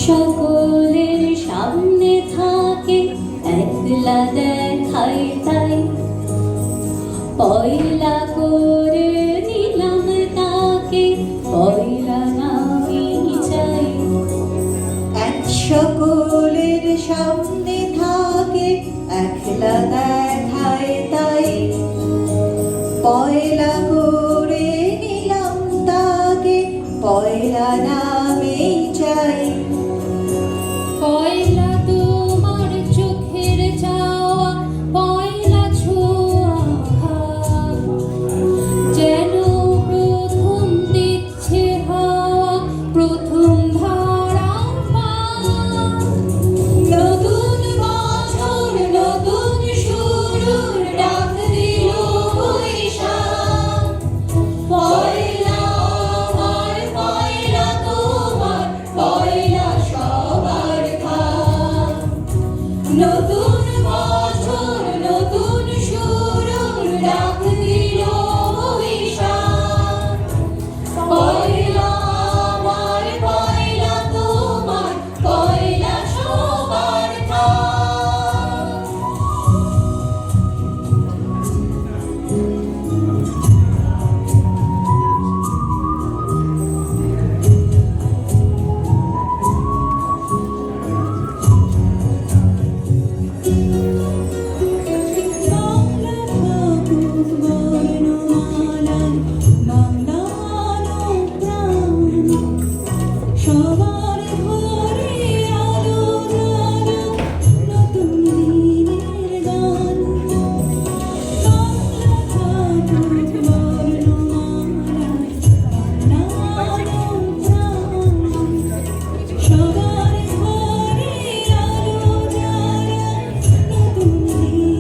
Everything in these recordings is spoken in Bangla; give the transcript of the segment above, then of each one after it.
সকলের সামনে থাকে একলা দেখাই তাই পয়লা করে নিলাম তাকে পয়লা নামে চাই এক সকলের সামনে থাকে একলা দেখায় তাই পয়লা করে নিলাম তাকে পয়লা নামে চাই পয়লা তোমার চোখের যাওয়া পয়লা ছোঁয়া যেন প্রথম দিচ্ছে হাওয়া প্রথম ধারা নতুন বছর নতুন শুরুর ডাক দিল বৈশাখ পয়লা আমার পয়লা তোমার পয়লা সবার খাক নতুন বছর নতুন শুরুর ডাক দিল বৈশাখ পয়লা আমার পয়লা তোমার পয়লা সবার খাক সবার ঘরে আলো জ্বালা নতুন দিনের গান বাংলা থাকুক বর্ণমালায় বাংলারও প্রাণ সবার ঘরে আলো জ্বালা নতুন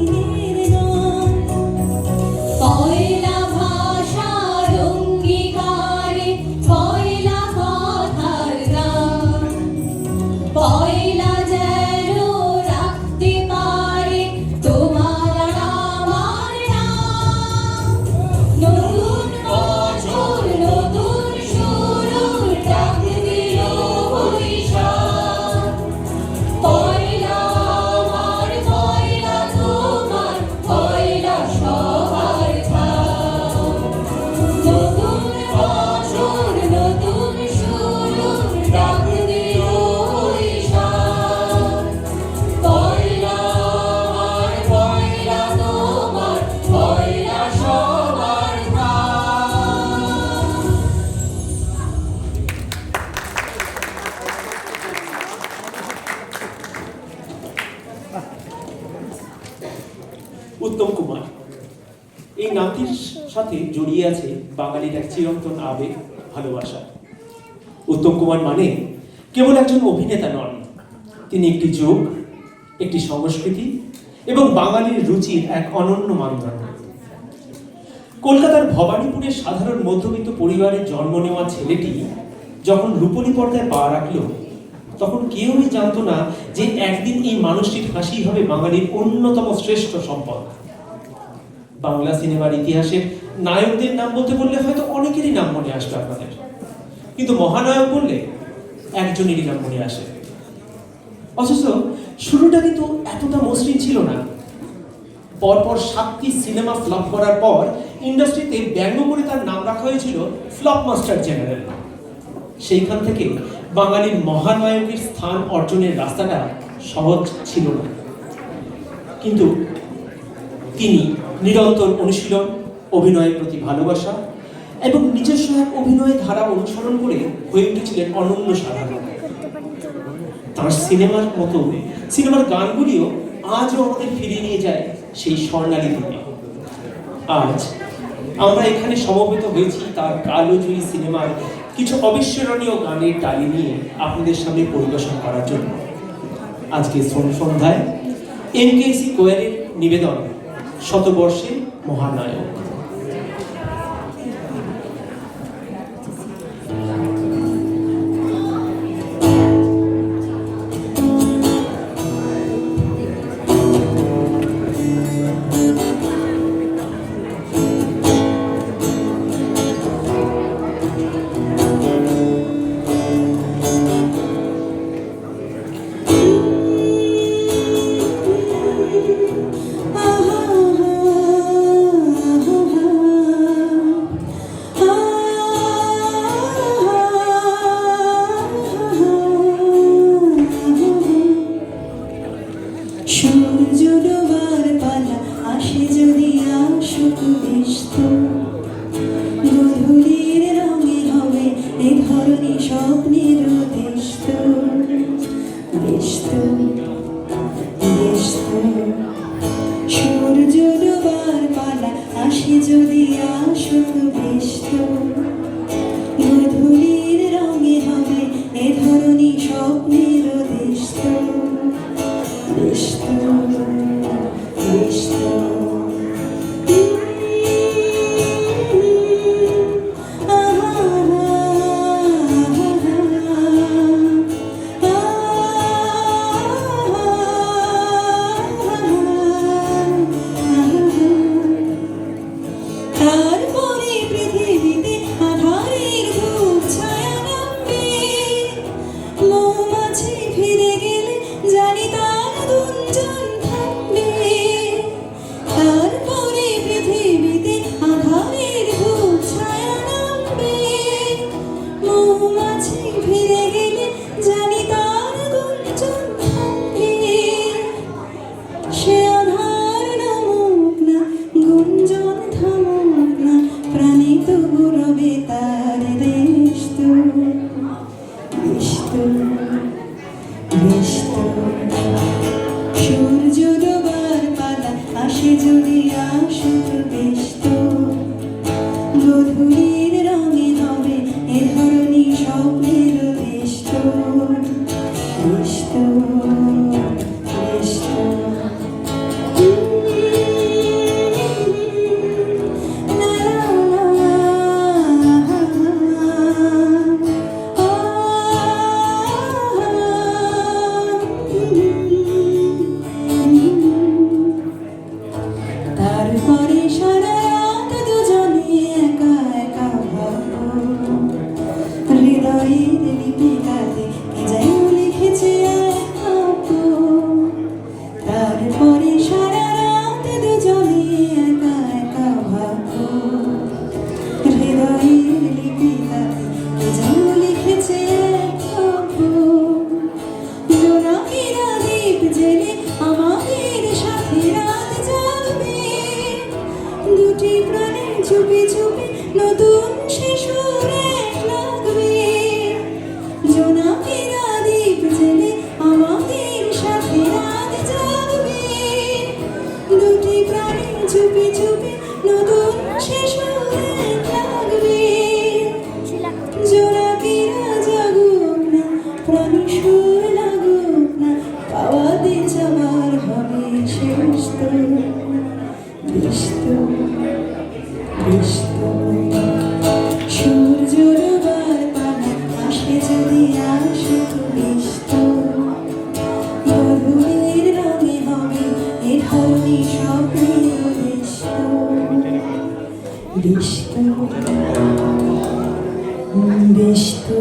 দিনের গান পয়লা ভাষার অঙ্গীকারে পয়লা কথার গান পয়লা যেন রাখতে পারে তোমার আর আমার নাম নতুন বছর নতুন শুরুর ডাক দিল বৈশাখ পয়লা আমার পয়লা তোমার পয়লা সবার খাক নতুন বছর নতুন শুরুর ডাক দিল বৈশাখ পয়লা আমার পয়লা তোমার পয়লা সবার খাক উত্তম কুমার এই নামটির সাথে জড়িয়ে আছে বাঙালির এক চিরন্তন আবেগ ভালোবাসা। উত্তম কুমার মানে কেবল একজন অভিনেতা নন, তিনি একটি যুগ, একটি সংস্কৃতি এবং বাঙালির রুচির এক অনন্য মানদণ্ড। কলকাতার ভবানীপুরের সাধারণ মধ্যবিত্ত পরিবারে জন্ম নেওয়া ছেলেটি যখন রূপলী পর্দায় পা রাখল তখন কেউই জানতো না যে একদিন এই মানুষটির হাসি হবে বাঙালির অন্যতম শ্রেষ্ঠ সম্পদ। বাংলা সিনেমার ইতিহাসের নায়কদের নাম বলতে বললে হয়তো অনেকেরই নাম মনে আসবে আপনাদের, কিন্তু মহানায়ক বললে একজনেরই নাম মনে আসে। অথচ শুরুটা কিন্তু এতটা মসৃণ ছিল না। পরপর 7টি সিনেমা ফ্লপ করার পর ইন্ডাস্ট্রিতে ব্যঙ্গ করে তার নাম রাখা হয়েছিল ফ্লপ মাস্টার জেনারেল। সেইখান থেকে বাঙালির মহানায়কের স্থান অর্জনের রাস্তাটা সহজ ছিল না, কিন্তু তিনি নিরন্তর অনুশীলন, অভিনয়ের প্রতি ভালোবাসা এবং নিজস্ব এক অভিনয় ধারা অনুসরণ করে হয়ে উঠেছিলেন অনন্য সাধারণ। তার সিনেমার মতো সিনেমার গানগুলিও আজও আমাদের ফিরিয়ে নিয়ে যায় সেই স্বর্ণালী যুগে। আজ আমরা এখানে সমবেত হয়েছি তার কালোজয়ী সিনেমার কিছু অবিস্মরণীয় গানের টালি নিয়ে আপনাদের সামনে পরিবেশন করার জন্য। আজকে সন্ধ্যায় এমকেসি কোয়ারের নিবেদন শতবর্ষে মহানায়ক। বেশ তো তারপরে পৃথিবীতে আধারের ধূপ ছায়া নামবে, মৌমাছি ফিরে গেলে জানি তার গুঞ্জন থামবে। তারপরে পৃথিবীতে আধারের ধূপ ছায়া নামবে, মৌমাছি ফিরে গেলে জানি তার গুঞ্জন থামবে। সে আধার নামুক না, গুঞ্জন থামুক না, প্রাণী তবু রবে তার দেশ তো, বেশ তো, বেশ তো। সূর্য ডোবার পালা আসে যদি আসুক, বেশ তো। গধূলির রঙে হবে এ ধরনী স্বপ্নের দেশ তো, বেশ তো, বেশ তো। তারপরে সারা রাত দুজনে একা একা ভাবো, হৃদয়ের লিপিকাতে কে যেন লিখেছে এক ভাবো। তারপরে সারা রাত দুজনে একা একা ভাবো, হৃদয়ের লিপিকাতে কে যেন লিখেছে এক ভাবো। জোনাকিরা দীপ জেলে আমাদের সাথে রাত জাগবে, দুটি প্রাণে চুপি চুপি নতুন শিশুর এক লাগবে। জোনাকিরা দীপ জেলে আমাদের সাথে রাত জাগবে, দুটি প্রাণে চুপি চুপি নতুন শিশুর এক লাগবে। জোনাকিরা জাগুক না, প্রাণী সুর লাগুক না, পাওয়াতে যাওয়ার হবে শেষ তো, বেশ তো, বেশ তো। সূর্য ডোবার পালা আসে যদি আসুক, বেশ তো। গধূলির রঙে হবে এ ধরনী স্বপ্নের দেশ তো, বেশ তো, বেশ তো।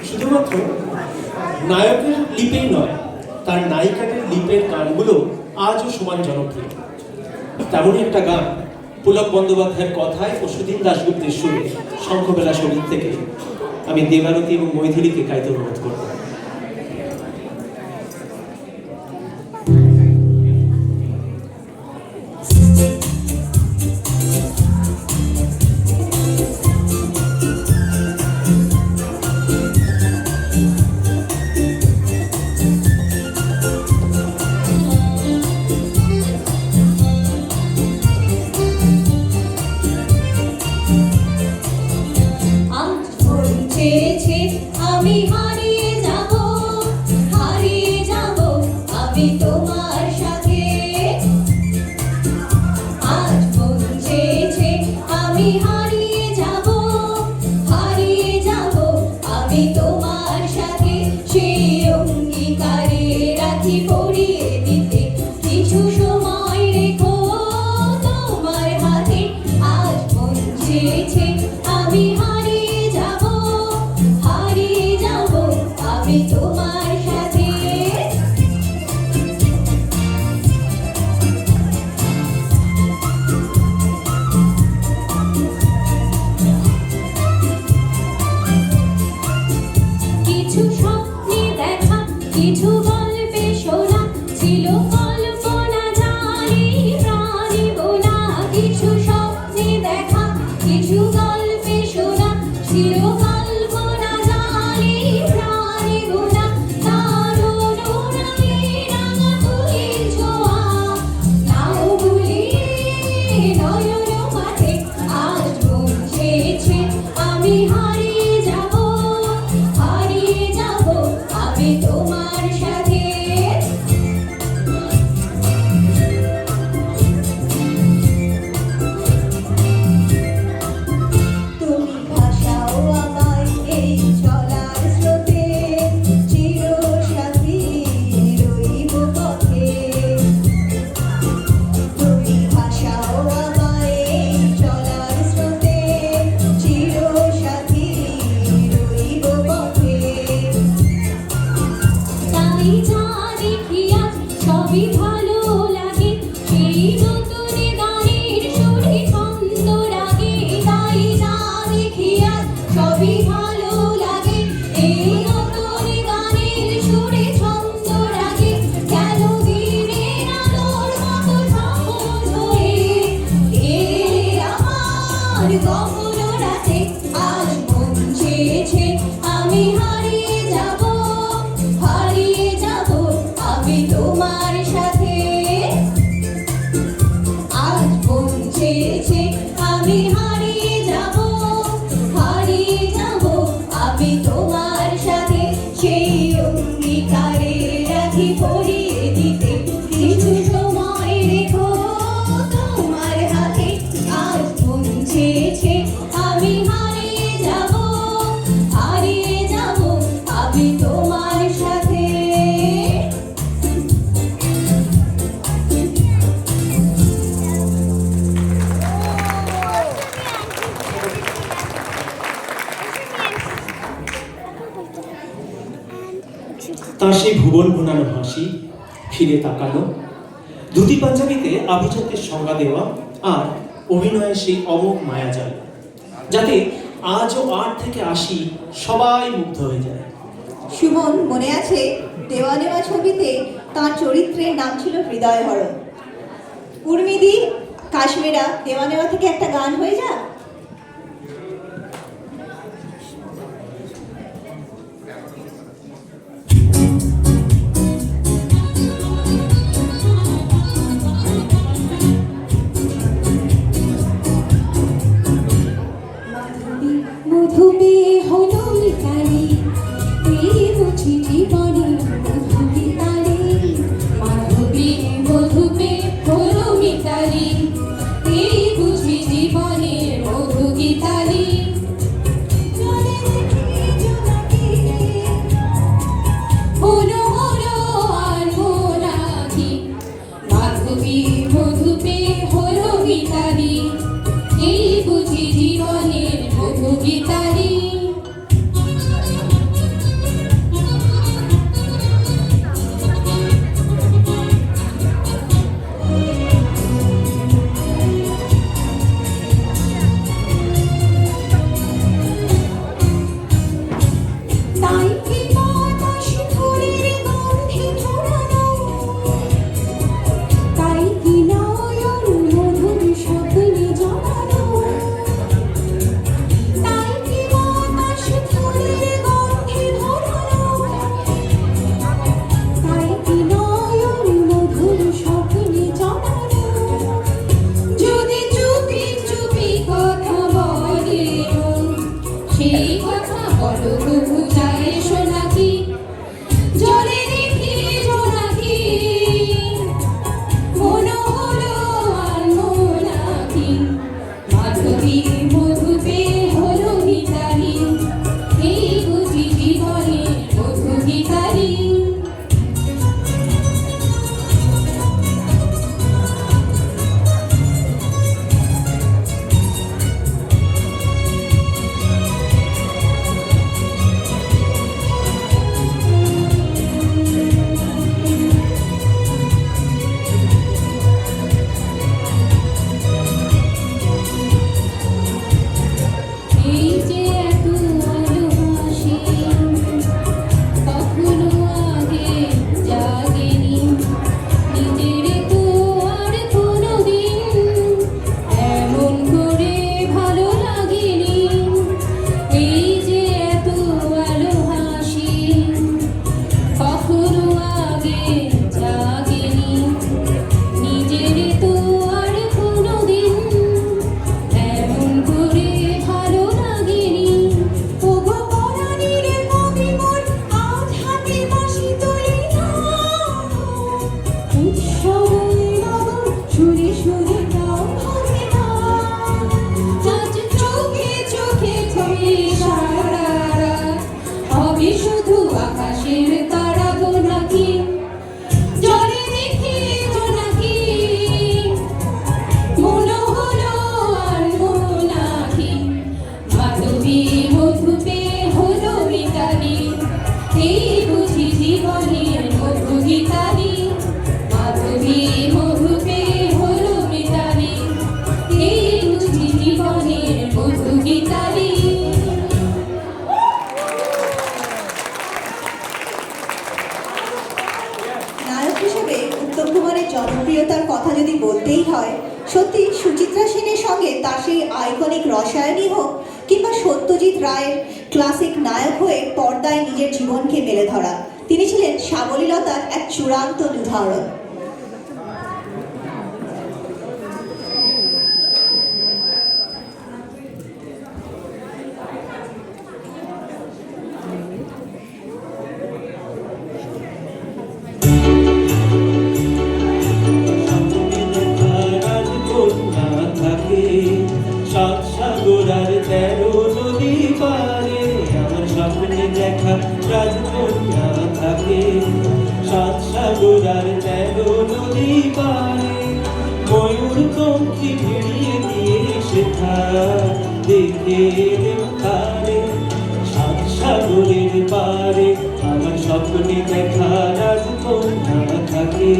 শুধুমাত্র নায়কের লিপেই নয়, তার নায়িকাদের লিপের গানগুলো আজও সমান জনপ্রিয়। তেমনই একটা গান পুলক বন্দ্যোপাধ্যায়ের কথায় ও সুধীন দাশগুপ্তের সুরে শঙ্খবেলা সঙ্গীত থেকে আমি দেবারতী এবং মৈথিলীকে গাইতে অনুরোধ করব। আজ মন চেয়েছে আমি হারিয়ে যাব, আমি তোমার সাথে। আজ মন চেয়েছে আমি হারিয়ে যাব, আমি তোমার সাথে। সেই অঙ্গীকারে রাখি পরিয়ে দিতে কিছু সময় রেখো তোমার হাতে। আজ মন চেয়েছে আমি হারিয়ে যাব, আমি তোমার সাথে। কিছু স্বপ্নে দেখা, কিছু গল্পে শোনা, ছিল কল্পনা জানি প্রাণী বোনা। কিছু স্বপ্নে দেখা, কিছু গল্পে শোনা, ছিল কল্পনা জানি প্রাণী বোনা। তার অনুরাগে রাঙা তুলির ছোঁয়া, নাও ভুলি নয়ন মাঠে। আজ চেয়েছে আমি হারিয়ে যাব আমি তোমার সাথে তুমি ভাসাও আমায় এই চলার স্রোতে, চিরসাথী রইব পথে। তুমি ভাসাও আমায় এই চলার স্রোতে, চিরসাথী রইব পথে। তাই যা দেখি আজ সবই ভালো লাগে সেই নতুন গানের সুরে ছন্দ রাগে তাই যা দেখি আজ সবই ভালো লাগে এই নতুন গানের সুরে ছন্দ রাগে কেন দিনের আলোর মতো সবুজ হয়ে এলে আমার গহন রাতে আজ মন চেয়েছে আমি হারিয়ে যাব আমি তোমার সাথে আজ মন চেয়েছে আমি হারিয়ে যাব আমি তোমার সাথে সেই অঙ্গীকারে রাখি পরিয়ে দিতে কিছু সময় রেখো তোমার হাতে আজ মন চেয়েছে আমি হারিয়ে যাব আমি তোমার সাথে তার সেই ভুবন ভুনানো হাসি ফিরে তাকানো, ধুতি পাঞ্জাবিতে আভিজাত্যের সংজ্ঞা দেওয়া আর অভিনয়ের সেই অমোঘ মায়াজাল, যাতে আজও ৮ থেকে ৮০ সবাই মুগ্ধ হয়ে যায়। সুমন, মনে আছে দেওয়া নেওয়া ছবিতে তার চরিত্রের নাম ছিল হৃদয়হরণ। উর্মিদি, কাশ্মীরা, দেওয়া নেওয়া থেকে একটা গান হয়ে যা। মধুবে হলো মিতালি এই বুঝি জীবনে মধুবে তালি মধুবে হলো মিতালি এই বুঝি জীবনে মধু গীতালি হলো আর মোরাকি মধুবে হলো গীতালি এই বুঝি জীবনের মধু গীতালি তাই কি বাতাস ফুলের গন্ধে ছড়ানো, তাই কি নয়ন মধুর স্বপ্নে তার সেই আইকনিক রসায়নই হোক কিংবা সত্যজিৎ রায়ের ক্লাসিক নায়ক হয়ে পর্দায় নিজের জীবনকে মেলে ধরা, তিনি ছিলেন সাবলীলতার এক চূড়ান্ত উদাহরণ। সাত সাগর আর 13 নদী পারে আমার স্বপ্নে দেখা রাজকন্যা থাকে। সাত সাগর আর 13 নদী পারে ময়ূর পঙ্খী ভিড়িয়ে দিয়ে শেখা দেখে দেব তারে। সাত সাগরের পারে আমার স্বপ্নে দেখা রাজকন্যা থাকে।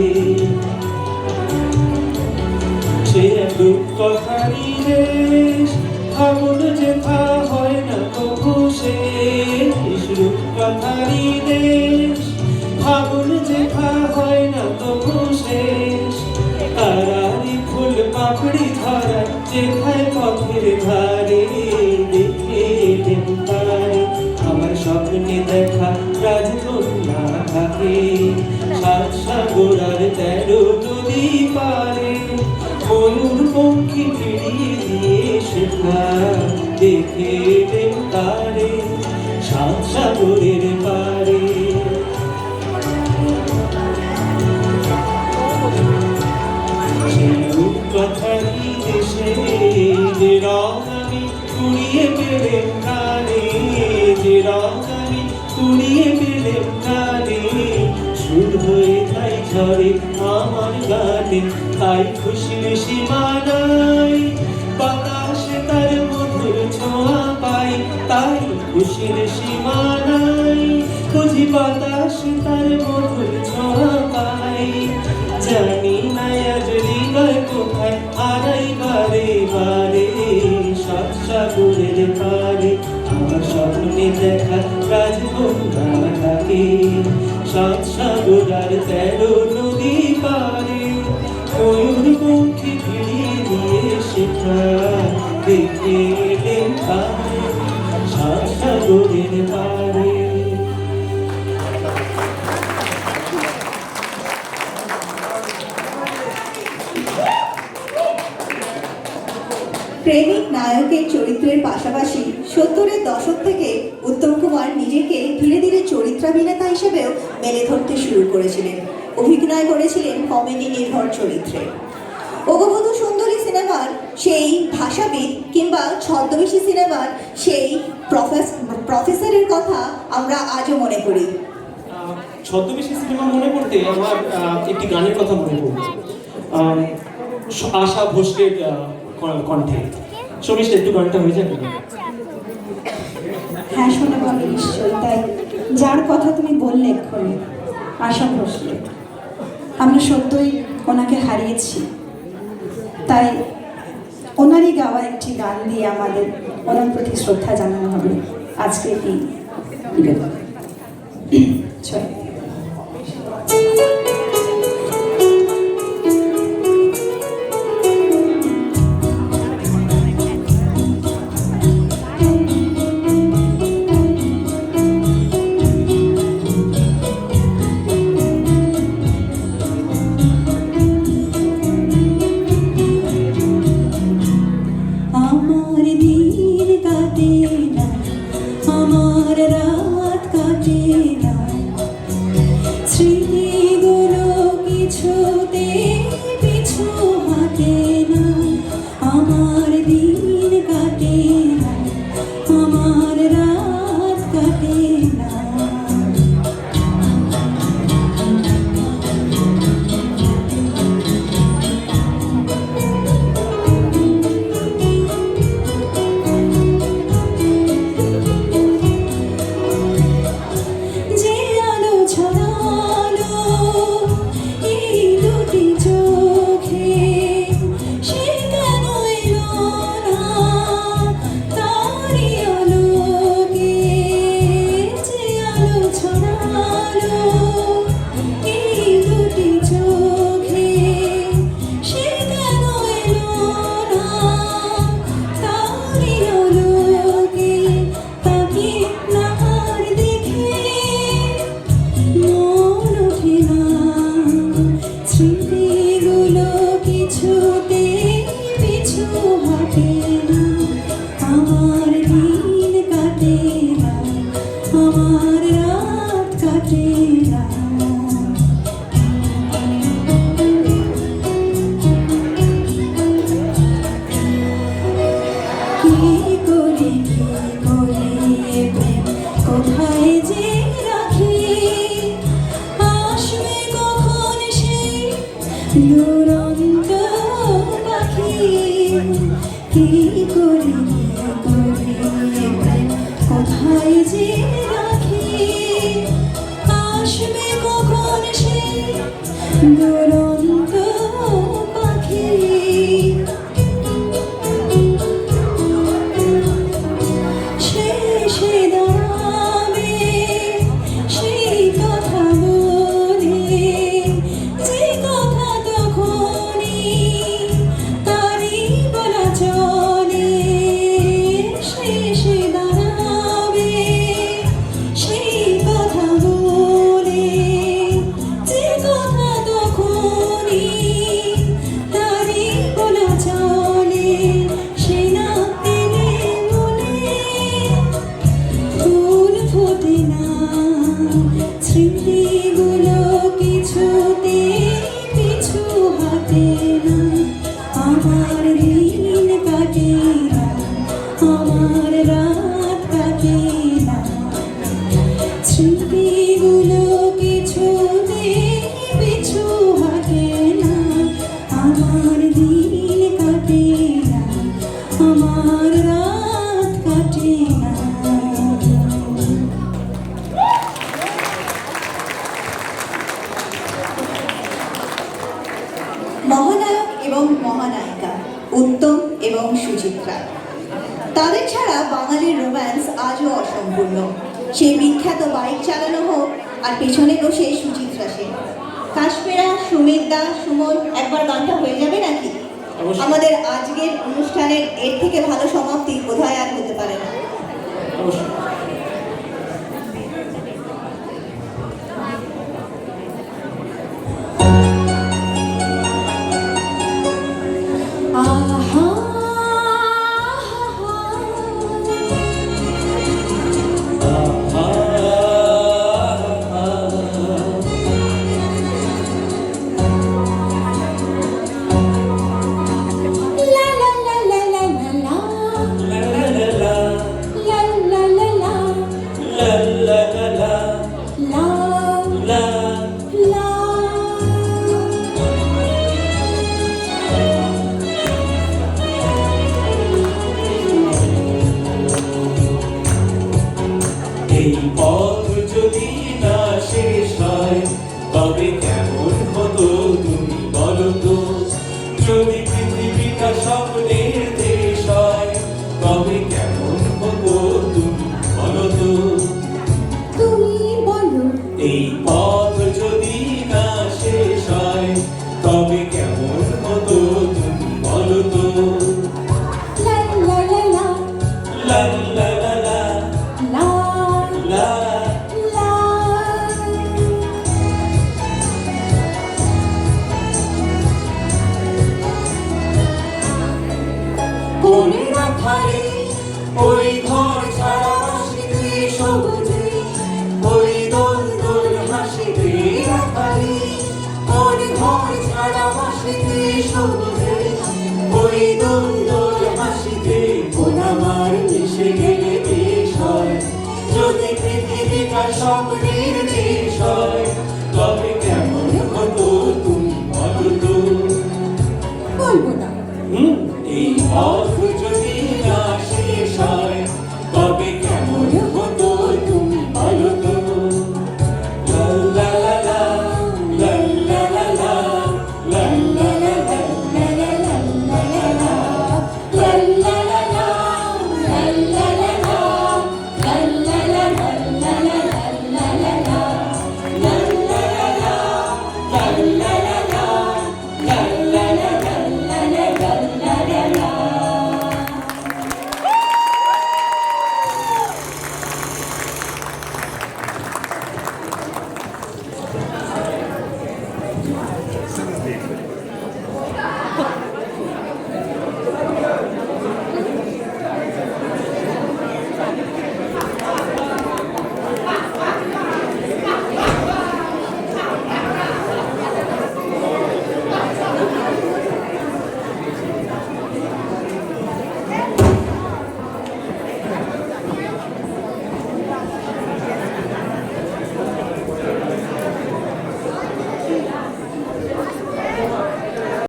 সে এক কথারি দেশ ফাগুন যেথা হয় না কভু শেষ। রূপকথারি দেশ ফাগুন যেথা হয় না কভু শেষ। তারারি ফুল পাপড়ি ধরা যেথায় পথের ধারে দেখে দেব তারে আমার স্বপ্নে দেখা রাজকন্যা থাকে। সাত সাগর আর 13 নদী পারে ময়ূর পঙ্খী ভিড়িয়ে দিয়ে শেখা দেখে দেব তারে। সাত সাগরের পারে সেই রূপকথারি দেশে যে রং আমি কুড়িয়ে পেলেম কানে, যে রং আমি কুড়িয়ে পেলেম কানে। সুর হয়ে তাই ঝরে আমার গানে তাই খুশির সীমানাই বাতাসে তার মধুর ছোঁয়া পাই। তাই খুশির সীমানাই খুঁজি বাতাসে তার মধুর ছোঁয়া পাই। জানি না আজ হৃদয় কোথায় হারাই বারে বারে। সাত সাগরের পারে আমার স্বপ্নে দেখা রাজকন্যা থাকে। সাত সাগর আর 13 নদী পারে ময়ূর পঙ্খী ভিড়িয়ে দিয়ে শেখা দেখে দেব তারে। সাত সাগরের পারে প্রেমিক নায়কের চরিত্রের পাশাপাশি 70-এর দশক থেকে উত্তম কুমার নিজেকে ধীরে ধীরে চরিত্রাভিনেতা হিসেবেও মেলে ধরতে শুরু করেছিলেন। অভিনয় করেছিলেন কমেডি নির্ভর চরিত্রে। অগবধূ সুন্দরী সিনেমার সেই ভাষাবিদ কিংবা ছদ্মবেশী সিনেমার সেই প্রফেসরের কথা আমরা আজও মনে করি। ছদ্মবেশী সিনেমা মনে করতে আমার একটি গানের কথা মনে পড়বে, আশা ভোসলের কণ্ঠে। শোনিস একটু গানটা হয়ে যাবে? হ্যাঁ শোনা বলো নিশ্চয়ই। তাই যার কথা তুমি বললে এক্ষুনি, আশা ভোসলে, আমরা সত্যই ওনাকে হারিয়েছি। তাই ওনারই গাওয়া একটি গান দিয়ে আমাদের ওনার প্রতি শ্রদ্ধা জানানো হবে আজকে এই নিবেদন। চল কি করে কোথায় যে রাখি, আসবে কখন সে দুরন্ত পাখি। শেষে দাঁড়াবে সেই কথা বলে, যে কথা তখনই তারই বলা চলে। শেষে দাঁড়াবে সেই কথা বলে, যে কথা তখনই তারই বলা চলে। সে না পেলে বলে ফুল ফোটে না, স্মৃতিগুলো কিছুতে পিছু হাতে না। আমার দিন কাটে না, আমার রাত কাটে না, স্মৃতিগুলো কিছুতে পিছু হাতে না। আমার দিন কাটে না, আমার রাত কাটে না। মহানায়ক এবং মহানায়িকা উত্তম এবং সুচিত্রা, তাদের ছাড়া বাঙালির রোম্যান্স আজও অসম্পূর্ণ। সেই বিখ্যাত বাইক চালানো হোক আর পেছনে বসে সুচিত্রা সেন। কাশ্মীরা, সুমিত দা, সুমন, একবার গানটা হয়ে যাবে নাকি? অবশ্যই। আমাদের আজকের অনুষ্ঠানের এর থেকে ভালো সমাপ্তি বোধহয় আর হতে পারে না। অবশ্যই। আহা লা লা লা লা লা লা লা, লা লা লা লা, লা লা। এই পথ যদি না শেষ হয় তবে কেমন হতো তুমি বলো তো। যদি পৃথিবীটা স্বপ্নের দেশ হয় তবে কেমন হতো তুমি বলো তো। তুমি বলো এই পথ যদি না শেষ হয় তবে কেমন হতো তুমি বলো তো। লা লা লা লা, লা লা লা লা, লা লা লা। কোন রাখালে ওই ঘর ছাড়া হাসিতে সবুজে, ওই দোল দোল হাসিতে রাখালে। কোন ঘর ছাড়া হাসিতে সবুজে, ওই দোল দোল হাসিতে। কোন আমার মিশে গেলে বেশ হয় যদি পৃথিবীটা স্বপ্নের দেশ হয় তবে কেমন হতো তুমি বলো তো। বলবো না। এই পথ